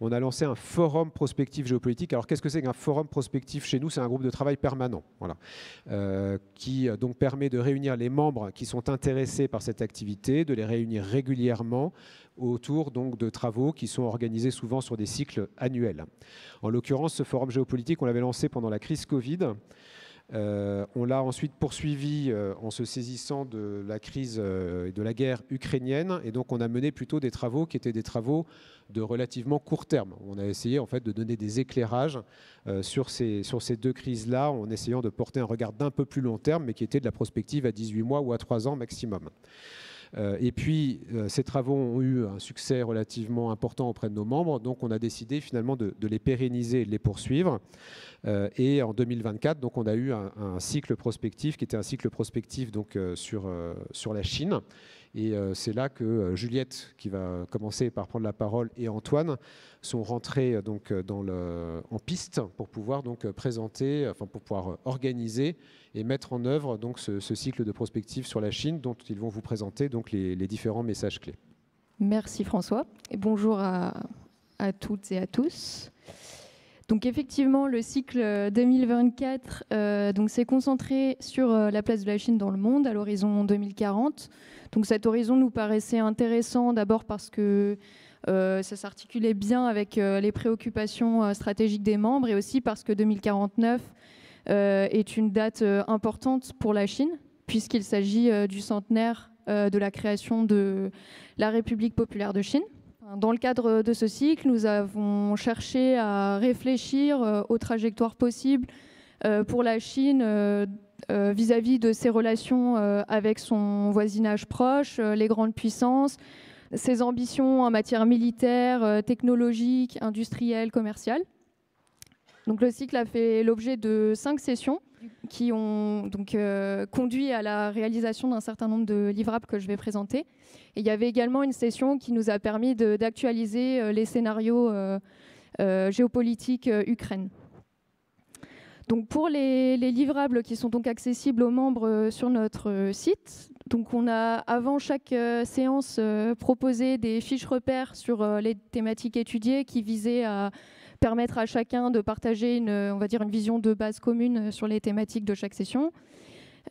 on a lancé un forum prospectif géopolitique. Alors, qu'est-ce que c'est qu'un forum prospectif chez nous? C'est un groupe de travail permanent, voilà, qui donc permet de réunir les membres qui sont intéressés par cette activité, de les réunir régulièrement autour donc de travaux qui sont organisés souvent sur des cycles annuels. En l'occurrence, ce forum géopolitique, on l'avait lancé pendant la crise Covid. On l'a ensuite poursuivi en se saisissant de la crise et de la guerre ukrainienne, et donc on a mené plutôt des travaux qui étaient des travaux de relativement court terme. On a essayé en fait de donner des éclairages sur ces deux crises-là, en essayant de porter un regard d'un peu plus long terme, mais qui était de la prospective à 18 mois ou à 3 ans maximum. Et puis, ces travaux ont eu un succès relativement important auprès de nos membres, donc on a décidé finalement de les pérenniser et de les poursuivre. Et en 2024, donc, on a eu un cycle prospectif qui était un cycle prospectif donc, sur la Chine. Et c'est là que Juliette, qui va commencer par prendre la parole, et Antoine sont rentrés donc, en piste pour pouvoir donc, présenter, enfin, pour pouvoir organiser et mettre en œuvre donc, ce cycle de prospective sur la Chine, dont ils vont vous présenter donc, les différents messages clés. Merci François, et bonjour à toutes et à tous. Donc effectivement, le cycle 2024 donc s'est concentré sur la place de la Chine dans le monde à l'horizon 2040. Donc cet horizon nous paraissait intéressant d'abord parce que ça s'articulait bien avec les préoccupations stratégiques des membres, et aussi parce que 2049 est une date importante pour la Chine, puisqu'il s'agit du centenaire de la création de la République populaire de Chine. Dans le cadre de ce cycle, nous avons cherché à réfléchir aux trajectoires possibles pour la Chine vis-à-vis de ses relations avec son voisinage proche, les grandes puissances, ses ambitions en matière militaire, technologique, industrielle, commerciale. Donc le cycle a fait l'objet de 5 sessions qui ont donc conduit à la réalisation d'un certain nombre de livrables que je vais présenter. Et il y avait également une session qui nous a permis d'actualiser les scénarios géopolitiques Ukraine. Donc pour les livrables qui sont donc accessibles aux membres sur notre site, donc on a avant chaque séance proposé des fiches repères sur les thématiques étudiées qui visaient à permettre à chacun de partager on va dire une vision de base commune sur les thématiques de chaque session.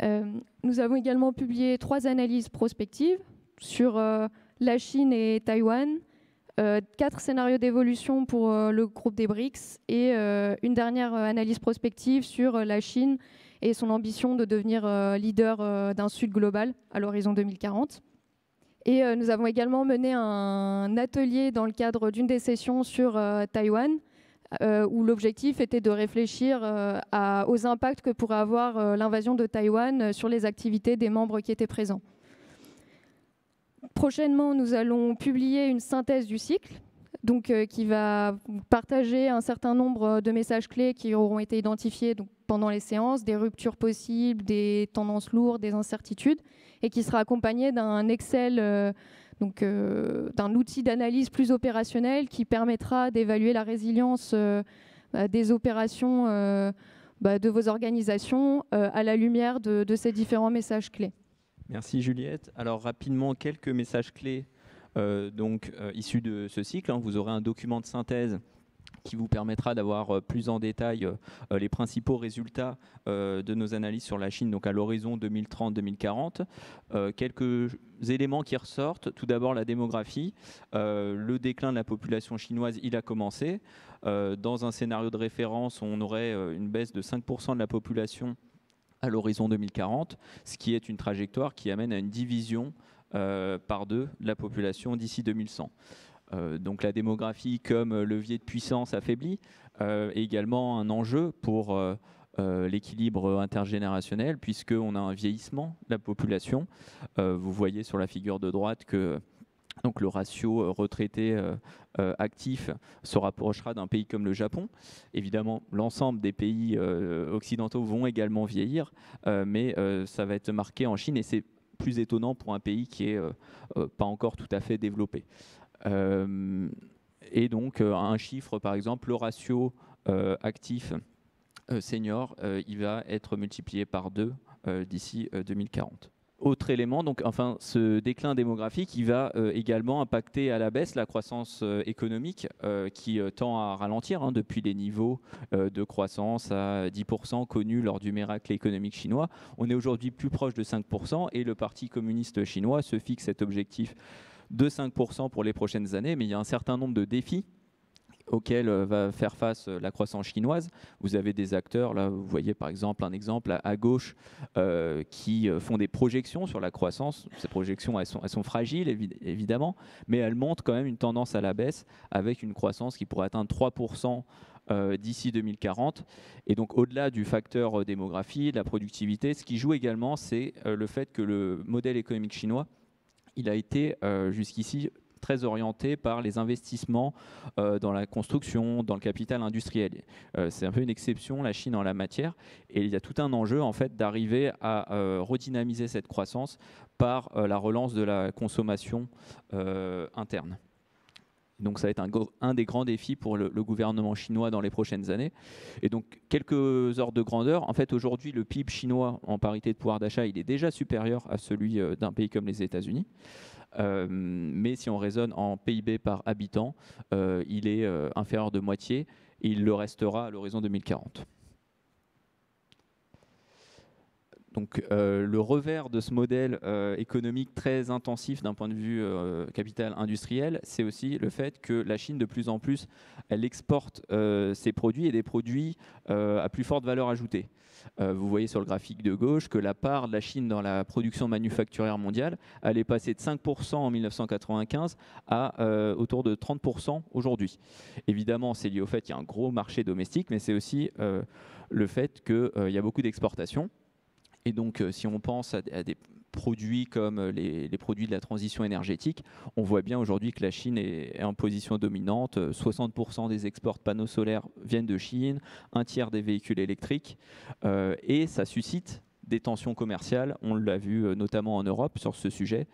Nous avons également publié 3 analyses prospectives sur la Chine et Taïwan, 4 scénarios d'évolution pour le groupe des BRICS, et une dernière analyse prospective sur la Chine et son ambition de devenir leader d'un Sud global à l'horizon 2040. Et nous avons également mené un atelier dans le cadre d'une des sessions sur Taïwan, où l'objectif était de réfléchir aux impacts que pourrait avoir l'invasion de Taïwan sur les activités des membres qui étaient présents. Prochainement, nous allons publier une synthèse du cycle, donc, qui va partager un certain nombre de messages clés qui auront été identifiés donc, pendant les séances, des ruptures possibles, des tendances lourdes, des incertitudes, et qui sera accompagné d'un Excel, d'un outil d'analyse plus opérationnel qui permettra d'évaluer la résilience des opérations de vos organisations à la lumière de ces différents messages clés. Merci Juliette. Alors rapidement, quelques messages clés issus de ce cycle. Vous aurez un document de synthèse qui vous permettra d'avoir plus en détail les principaux résultats de nos analyses sur la Chine donc à l'horizon 2030-2040. Quelques éléments qui ressortent. Tout d'abord, la démographie. Le déclin de la population chinoise, il a commencé. Dans un scénario de référence, on aurait une baisse de 5% de la population à l'horizon 2040, ce qui est une trajectoire qui amène à une division par 2 de la population d'ici 2100. Donc la démographie comme levier de puissance affaibli est également un enjeu pour l'équilibre intergénérationnel, puisqu'on a un vieillissement de la population. Vous voyez sur la figure de droite que donc, le ratio retraité-actif se rapprochera d'un pays comme le Japon. Évidemment, l'ensemble des pays occidentaux vont également vieillir, mais ça va être marqué en Chine, et c'est plus étonnant pour un pays qui n'est pas encore tout à fait développé. Et donc, un chiffre, par exemple, le ratio actif senior, il va être multiplié par 2 d'ici 2040. Autre élément, donc, enfin, ce déclin démographique, il va également impacter à la baisse la croissance économique qui tend à ralentir depuis les niveaux de croissance à 10% connus lors du miracle économique chinois. On est aujourd'hui plus proche de 5% et le Parti communiste chinois se fixe cet objectif de 5% pour les prochaines années, mais il y a un certain nombre de défis auxquels va faire face la croissance chinoise. Vous avez des acteurs, là vous voyez par exemple un exemple à gauche qui font des projections sur la croissance. Ces projections elles sont fragiles évidemment, mais elles montrent quand même une tendance à la baisse avec une croissance qui pourrait atteindre 3% d'ici 2040. Et donc au-delà du facteur démographie, de la productivité, ce qui joue également c'est le fait que le modèle économique chinois il a été jusqu'ici très orienté par les investissements dans la construction, dans le capital industriel. C'est un peu une exception, la Chine en la matière, et il y a tout un enjeu en fait d'arriver à redynamiser cette croissance par la relance de la consommation interne. Donc ça va être un des grands défis pour le gouvernement chinois dans les prochaines années. Et donc quelques ordres de grandeur. En fait aujourd'hui le PIB chinois en parité de pouvoir d'achat il est déjà supérieur à celui d'un pays comme les États-Unis. Mais si on raisonne en PIB par habitant, il est inférieur de moitié et il le restera à l'horizon 2040. Donc le revers de ce modèle économique très intensif d'un point de vue capital industriel, c'est aussi le fait que la Chine de plus en plus, elle exporte ses produits et des produits à plus forte valeur ajoutée. Vous voyez sur le graphique de gauche que la part de la Chine dans la production manufacturière mondiale, elle est passée de 5% en 1995 à autour de 30% aujourd'hui. Évidemment, c'est lié au fait qu'il y a un gros marché domestique, mais c'est aussi le fait qu'il y a beaucoup d'exportations. Et donc, si on pense à des produits comme les produits de la transition énergétique, on voit bien aujourd'hui que la Chine est en position dominante. 60% des exports de panneaux solaires viennent de Chine, un tiers des véhicules électriques, et ça suscite des tensions commerciales. On l'a vu notamment en Europe sur ce sujet,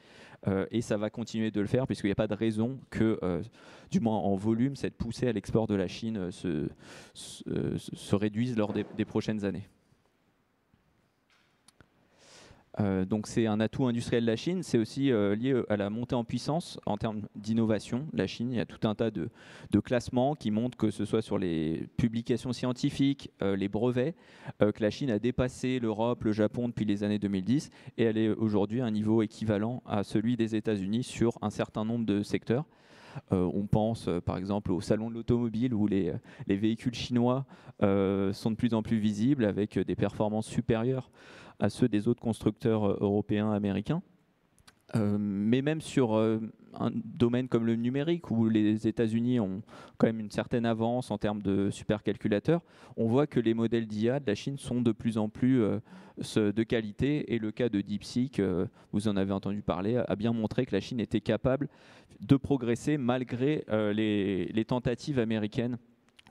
et ça va continuer de le faire puisqu'il n'y a pas de raison que, du moins en volume, cette poussée à l'export de la Chine se réduise lors des prochaines années. Donc c'est un atout industriel de la Chine, c'est aussi lié à la montée en puissance en termes d'innovation. La Chine, il y a tout un tas de classements qui montrent que ce soit sur les publications scientifiques, les brevets, que la Chine a dépassé l'Europe, le Japon depuis les années 2010 et elle est aujourd'hui à un niveau équivalent à celui des États-Unis sur un certain nombre de secteurs. On pense par exemple au salon de l'automobile où les véhicules chinois sont de plus en plus visibles avec des performances supérieures à ceux des autres constructeurs européens, américains. Mais même sur un domaine comme le numérique, où les États-Unis ont quand même une certaine avance en termes de supercalculateurs, on voit que les modèles d'IA de la Chine sont de plus en plus de qualité. Et le cas de DeepSeek, vous en avez entendu parler, a bien montré que la Chine était capable de progresser malgré les tentatives américaines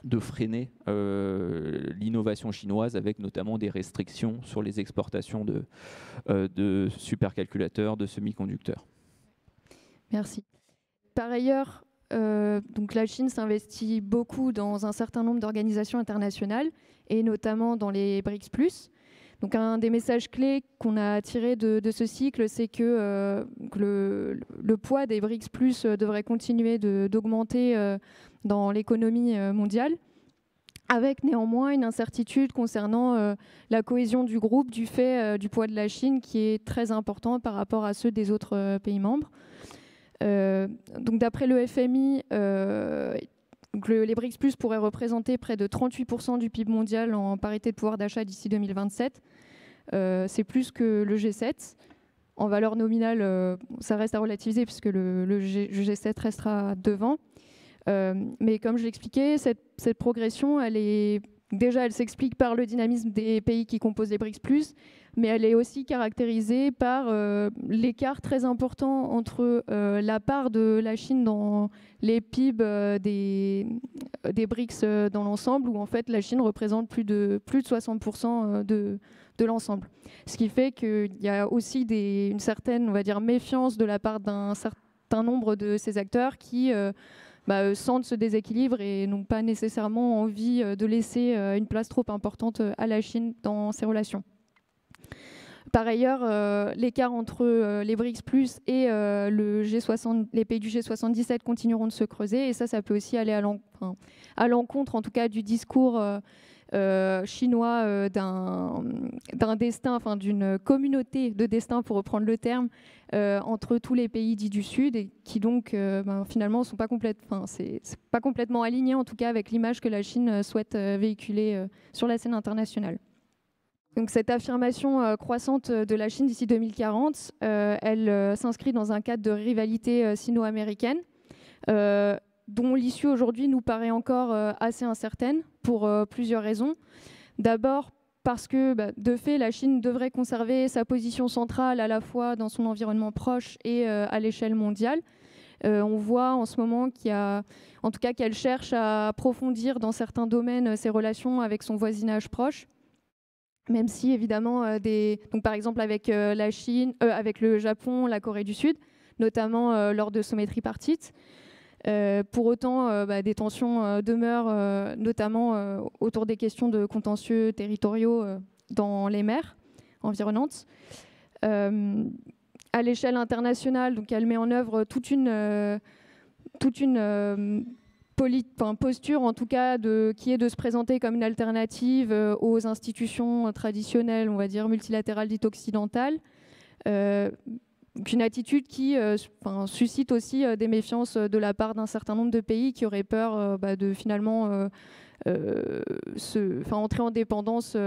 de freiner l'innovation chinoise avec notamment des restrictions sur les exportations de supercalculateurs, de semi-conducteurs. Merci. Par ailleurs, donc la Chine s'investit beaucoup dans un certain nombre d'organisations internationales et notamment dans les BRICS+. Donc un des messages clés qu'on a tiré de ce cycle, c'est que le poids des BRICS+ devrait continuer d'augmenter dans l'économie mondiale, avec néanmoins une incertitude concernant la cohésion du groupe du fait du poids de la Chine qui est très important par rapport à ceux des autres pays membres. Donc d'après le FMI, les BRICS+ pourraient représenter près de 38% du PIB mondial en parité de pouvoir d'achat d'ici 2027. C'est plus que le G7. En valeur nominale, ça reste à relativiser puisque le G7 restera devant. Mais comme je l'expliquais, cette progression, elle s'explique par le dynamisme des pays qui composent les BRICS+, mais elle est aussi caractérisée par l'écart très important entre la part de la Chine dans les PIB des BRICS dans l'ensemble, où en fait la Chine représente plus de 60% de l'ensemble. Ce qui fait qu'il y a aussi une certaine, on va dire, méfiance de la part d'un certain nombre de ces acteurs qui sentent ce déséquilibre et n'ont pas nécessairement envie de laisser une place trop importante à la Chine dans ces relations. Par ailleurs, l'écart entre les BRICS plus et les pays du G77 continueront de se creuser, et ça peut aussi aller à l'encontre, en tout cas, du discours chinois d'un destin, d'une communauté de destin, pour reprendre le terme, entre tous les pays dits du Sud, et qui donc finalement sont pas c'est pas complètement aligné, en tout cas, avec l'image que la Chine souhaite véhiculer sur la scène internationale. Donc cette affirmation croissante de la Chine d'ici 2040, elle s'inscrit dans un cadre de rivalité sino-américaine, dont l'issue aujourd'hui nous paraît encore assez incertaine pour plusieurs raisons. D'abord parce que, de fait, la Chine devrait conserver sa position centrale à la fois dans son environnement proche et à l'échelle mondiale. On voit en ce moment qu'elle cherche à approfondir dans certains domaines ses relations avec son voisinage proche. Même si, évidemment, donc, par exemple avec la Chine, avec le Japon, la Corée du Sud, notamment lors de sommets tripartites. Pour autant, des tensions demeurent, notamment autour des questions de contentieux territoriaux dans les mers environnantes. À l'échelle internationale, donc, elle met en œuvre toute une posture, en tout cas, qui est de se présenter comme une alternative aux institutions traditionnelles, on va dire multilatérales dites occidentales. Une attitude qui suscite aussi des méfiances de la part d'un certain nombre de pays qui auraient peur de finalement entrer en dépendance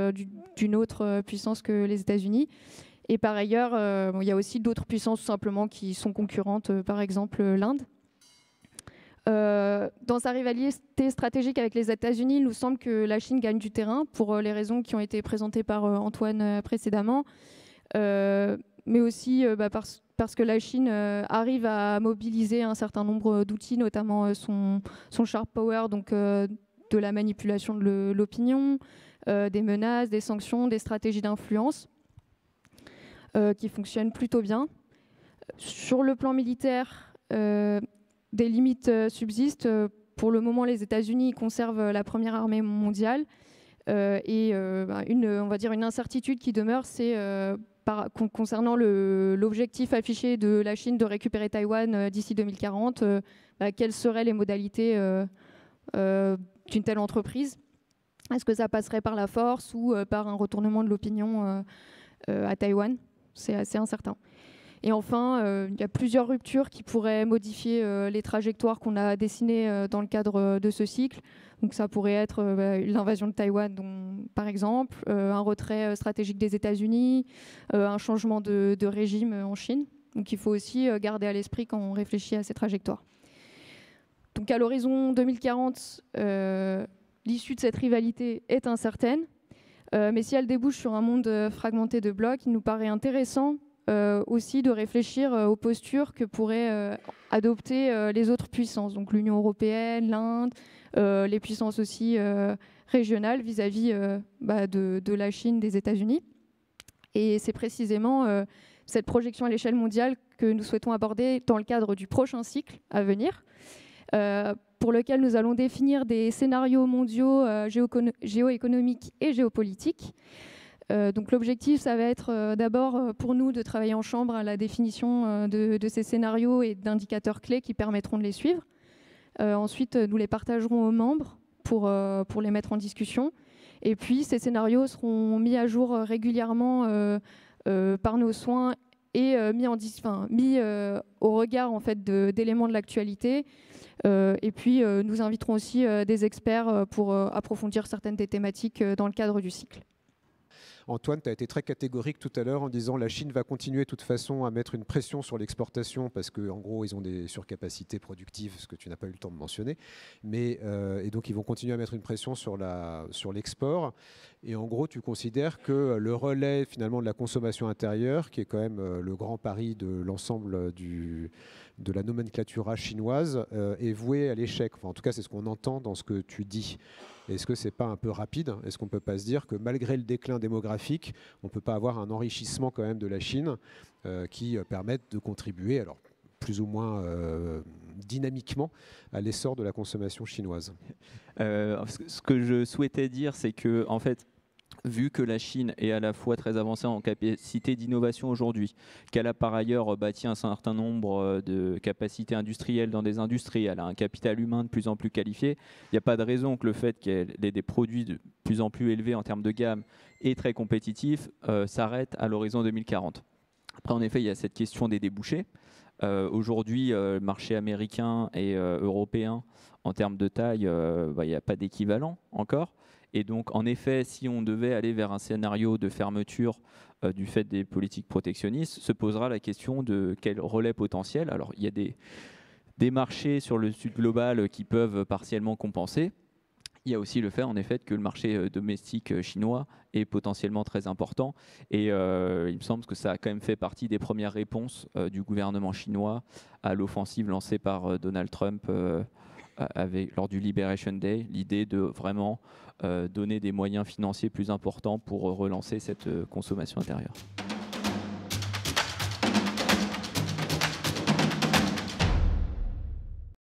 d'une autre puissance que les États-Unis. Et par ailleurs, il y a aussi d'autres puissances tout simplement qui sont concurrentes, par exemple l'Inde. Dans sa rivalité stratégique avec les États-Unis, il nous semble que la Chine gagne du terrain pour les raisons qui ont été présentées par Antoine précédemment, mais aussi parce que la Chine arrive à mobiliser un certain nombre d'outils, notamment son sharp power, donc de la manipulation de l'opinion, des menaces, des sanctions, des stratégies d'influence qui fonctionnent plutôt bien. Sur le plan militaire, des limites subsistent. Pour le moment, les États-Unis conservent la première armée mondiale et on va dire une incertitude qui demeure, c'est concernant l'objectif affiché de la Chine de récupérer Taïwan d'ici 2040, quelles seraient les modalités d'une telle entreprise? Est-ce que ça passerait par la force ou par un retournement de l'opinion à Taïwan? C'est assez incertain. Et enfin, il y a plusieurs ruptures qui pourraient modifier les trajectoires qu'on a dessinées dans le cadre de ce cycle. Donc ça pourrait être l'invasion de Taïwan, par exemple, un retrait stratégique des États-Unis, un changement de régime en Chine. Donc il faut aussi garder à l'esprit quand on réfléchit à ces trajectoires. Donc à l'horizon 2040, l'issue de cette rivalité est incertaine. Mais si elle débouche sur un monde fragmenté de blocs, il nous paraît intéressant aussi de réfléchir aux postures que pourraient adopter les autres puissances, donc l'Union européenne, l'Inde, les puissances aussi régionales vis-à-vis de la Chine, des États-Unis. Et c'est précisément cette projection à l'échelle mondiale que nous souhaitons aborder dans le cadre du prochain cycle à venir, pour lequel nous allons définir des scénarios mondiaux géoéconomiques et géopolitiques. Donc l'objectif, ça va être d'abord pour nous de travailler en chambre à la définition de ces scénarios et d'indicateurs clés qui permettront de les suivre. Ensuite, nous les partagerons aux membres pour les mettre en discussion. Et puis, ces scénarios seront mis à jour régulièrement par nos soins et mis au regard en fait, d'éléments de l'actualité. Et puis, nous inviterons aussi des experts pour approfondir certaines des thématiques dans le cadre du cycle. Antoine, tu as été très catégorique tout à l'heure en disant que la Chine va continuer de toute façon à mettre une pression sur l'exportation parce qu'en gros, ils ont des surcapacités productives, ce que tu n'as pas eu le temps de mentionner. Et donc, ils vont continuer à mettre une pression sur l'export. Et en gros, tu considères que le relais finalement de la consommation intérieure, qui est quand même le grand pari de l'ensemble de la nomenclatura chinoise, est voué à l'échec. Enfin, en tout cas, c'est ce qu'on entend dans ce que tu dis. Est-ce que ce n'est pas un peu rapide? Est-ce qu'on ne peut pas se dire que malgré le déclin démographique, on ne peut pas avoir un enrichissement quand même de la Chine qui permette de contribuer, alors plus ou moins dynamiquement, à l'essor de la consommation chinoise? Ce que je souhaitais dire, c'est que en fait, vu que la Chine est à la fois très avancée en capacité d'innovation aujourd'hui, qu'elle a par ailleurs bâti un certain nombre de capacités industrielles dans des industries, elle a un capital humain de plus en plus qualifié, il n'y a pas de raison que le fait qu'elle ait des produits de plus en plus élevés en termes de gamme et très compétitifs s'arrête à l'horizon 2040. Après, en effet, il y a cette question des débouchés. Aujourd'hui, le marché américain et européen, en termes de taille, il n'y a pas d'équivalent encore. Et donc, en effet, si on devait aller vers un scénario de fermeture du fait des politiques protectionnistes, se posera la question de quel relais potentiel. Alors, il y a des marchés sur le sud global qui peuvent partiellement compenser. Il y a aussi le fait, en effet, que le marché domestique chinois est potentiellement très important. Et il me semble que ça a quand même fait partie des premières réponses du gouvernement chinois à l'offensive lancée par Donald Trump lors du Liberation Day, l'idée de vraiment donner des moyens financiers plus importants pour relancer cette consommation intérieure.